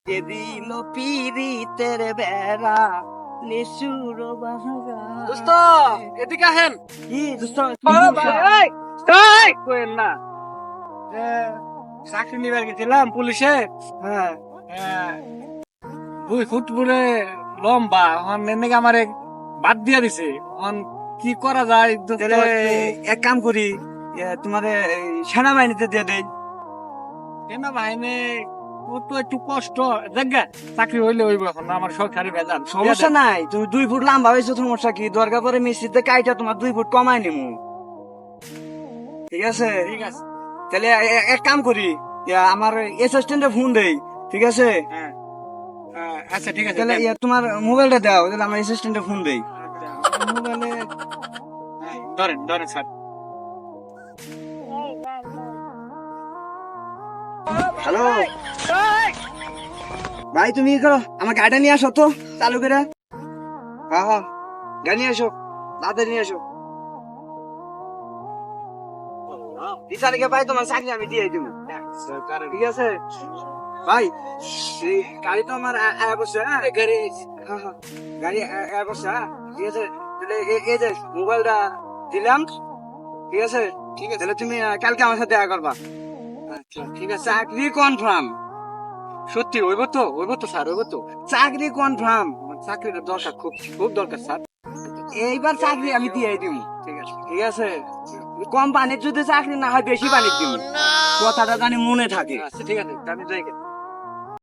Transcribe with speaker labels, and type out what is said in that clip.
Speaker 1: কে দিল পিরিতের বেড়া নিশুর বাহারা।
Speaker 2: দোস্ত এদিকে আহেন।
Speaker 1: কি দোস্ত
Speaker 2: কোয়েন না চাকরি নিবার গেছিলাম পুলিশে।
Speaker 1: হ্যাঁ
Speaker 2: 2 ফুট পুরে লম্বা এনে আমার বাদ দিয়া দিছে। কি করা যায় দোস্ত?
Speaker 1: তাহলে এক কাম করি, তোমার সেনাবাহিনীতে দিয়ে দেই।
Speaker 2: সেনা বাহিনী ও তো একটু কষ্ট জায়গা, চাকরি হইলে হইব। এখন আমার সরকারি বেজান
Speaker 1: সমস্যা নাই, তুমি 2 ফুট লম্বা হয়েছো, সমস্যা কি? দরকার পরে মিস্ত্রিতে কাইটা তোমার 2 ফুট কমাই নিমু। ঠিক আছে
Speaker 2: ঠিক আছে।
Speaker 1: তাহলে এক কাম করি, আমার অ্যাসিস্ট্যান্টে ফোন দেই। ঠিক আছে
Speaker 2: হ্যাঁ আচ্ছা ঠিক আছে।
Speaker 1: তাহলে তোমার মোবাইলটা দাও, তাহলে আমার অ্যাসিস্ট্যান্টে ফোন দেই।
Speaker 2: মোবাইলে ধরেন ধরেন স্যার।
Speaker 1: হ্যালো ভাই, তুমি কি করো? আমার গাড়িটা নিয়ে আসো তো, চালু করে। হ্যাঁ হ্যাঁ, গাড়ি নিয়ে আসো, তাড়াতাড়ি নিয়ে আসো। 20 তারিখে ভাই তোমার চাকরি আমি দিয়ে দিব। ঠিক আছে ভাই, এই গাড়ি তো আমার আয়া বসছে। হ্যাঁ গাড়ি, হ্যাঁ হ্যাঁ গাড়ি আয়া বসছে। হ্যাঁ ঠিক আছে, তাহলে এই যে মোবাইলটা দিলাম। ঠিক আছে ঠিক আছে, তাহলে তুমি কালকে আমার সাথে দেখা করবা।
Speaker 2: আচ্ছা ঠিক আছে।
Speaker 1: চাকরি কনফার্ম,
Speaker 2: সত্যি হইব তো স্যার, হইব তো।
Speaker 1: চাকরি কনফার্ম।
Speaker 2: আমার চাকরিটা দরকার, খুব খুব দরকার স্যার।
Speaker 1: এইবার চাকরি আমি দিয়ে দিব।
Speaker 2: ঠিক আছে।
Speaker 1: ঠিক আছে, কম পানির যদি চাকরি না হয় বেশি পানির দিব, কথাটা জানি মনে থাকে।
Speaker 2: আচ্ছা ঠিক আছে, আমি যাই।